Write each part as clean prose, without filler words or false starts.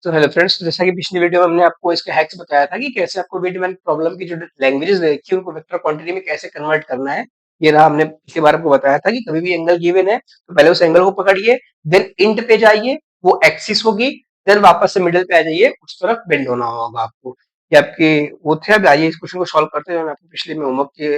तो hello friends, जैसा कि पिछली वीडियो में हमने आपको इसके हैक्स बताया था कि कैसे आपको वीडमैन प्रॉब्लम की जो लैंग्वेजेस देखी उनको वेक्टर क्वांटिटी में कैसे कन्वर्ट करना है। ये रहा, हमने पिछली बार आपको बताया था कि कभी भी एंगल गिवन है तो पहले उस एंगल को पकड़िए, देन इंट पे जाइए, वो एक्सिस होगी, देन वापस से मिडिल पे आ जाइए, उस तरफ बेंड होना होगा आपको। ये आपके वो थे। अब आइए इस क्वेश्चन को सॉल्व करते हैं जो मैंने आपको पिछले में होमवर्क के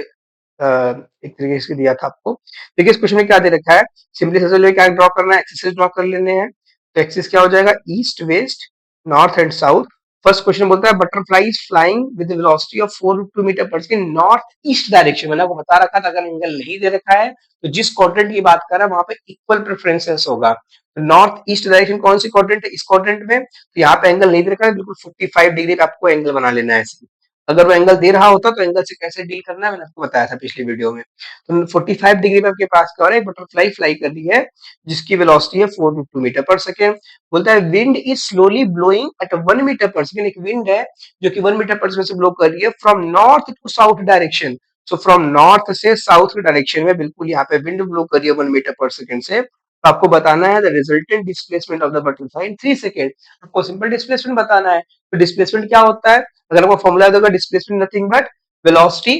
एक तरीके से दिया था आपको। देखिए इस क्वेश्चन में क्या दे रखा है। सिंपली सबसे पहले क्या ड्रॉ करना है, एक्सिस ड्रॉ कर लेने हैं। तो एक्सिस क्या हो जाएगा, east west north and south. First question बोलता है butterfly is flying with velocity of 4 metre per second north east direction. मैंने आपको बता रखा था अगर एंगल नहीं दे रखा है तो जिस क्वाड्रेंट की बात कर रहा है वहां पे इक्वल प्रेफरेंसेस होगा। तो नॉर्थ ईस्ट डायरेक्शन कौन सी क्वाड्रेंट है, इस क्वाड्रेंट में। तो यहाँ पे एंगल नहीं दे रखा है, बिल्कुल 45 डिग्री पे आपको एंगल बना लेना है ऐसे। अगर वो एंगल दे रहा होता तो एंगल से कैसे डील करना है मैंने आपको बताया था पिछली वीडियो में। तो 45 डिग्री पे आपके पास क्या हो रहा है, बटरफ्लाई फ्लाई कर रही है जिसकी वेलोसिटी है 4 मीटर पर सेकेंड। बोलता है wind is slowly blowing at 1 metre per second. एक विंड है जो कि 1 मीटर पर सेकेंड से ब्लो कर रही है from north to south direction. So from north से साउथ की डायरेक्शन में बिल्कुल यहाँ पे विंड ब्लो कर रही है 1 मीटर पर सेकेंड से। तो आपको बताना है the resultant displacement of the butterfly in 3 second. आपको सिंपल डिस्प्लेसमेंट बताना है। तो डिस्प्लेसमेंट क्या होता है, अगर आपको फॉर्मूला दोगे, डिस्प्लेसमेंट नथिंग बट वेलोसिटी,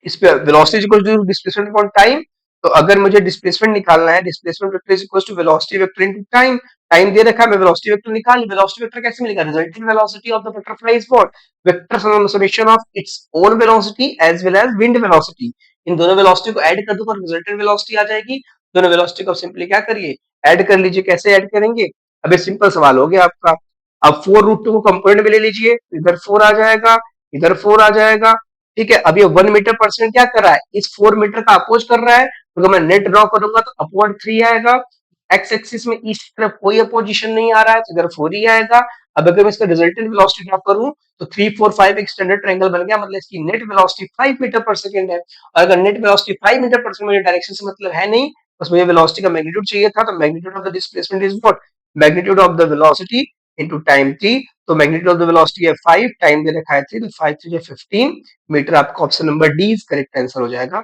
इस पे velocity equal to displacement upon time. तो अगर मुझे डिस्प्लेसमेंट निकालना है, displacement vector is equal to velocity vector into time. Time दे रखा है, मैं वेलोसिटी वेक्टर निकाल, वेलोसिटी वेक्टर कैसे मिलेगा, resulting velocity of the butterfly is what, vector summation of its own velocity as well as wind velocity. इन दोनों velocity को ऐड कर दूंगा, रिजल्टेंट वेलोसिटी आ जाएगी। दोनों वेलोसिटी को सिंपली क्या करिए, ऐड कर लीजिए। कैसे ऐड करेंगे, अब ये सिंपल सवाल हो गया आपका। अब 4 रूट 2 को कंपोनेंट में ले लीजिए, इधर 4 आ जाएगा, इधर 4 आ जाएगा। ठीक है, अब ये 1 मीटर पर सेकेंड क्या कर रहा है, इस 4 मीटर का अपोज कर रहा है। तो अगर मैं नेट ड्रॉ करूंगा तो अपवर्ड 3 आएगा। एक्स एक्सिस में ईस्ट की तरफ कोई अपोजिशन नहीं आ रहा है तो इधर 4 ही आएगा। अब अगर मैं इसका रिजल्टेंट वेलोसिटी ड्रॉ करूं तो 3 4 5 एक स्टैंडर्ड ट्रायंगल बन गया, मतलब इसकी net velocity 5 metre per second है। और अगर net velocity 5 metre per second, मुझे डायरेक्शन से मतलब है नहीं, बस मुझे वेलोसिटी का मैग्नीट्यूड चाहिए था। तो magnitude of the displacement is what, magnitude of the velocity into time t। तो मैग्नीट्यूड ऑफ द वेलोसिटी है 5, टाइम दे रखा है 3, तो 5 3 15 मीटर। आपका option number D is correct answer हो जाएगा।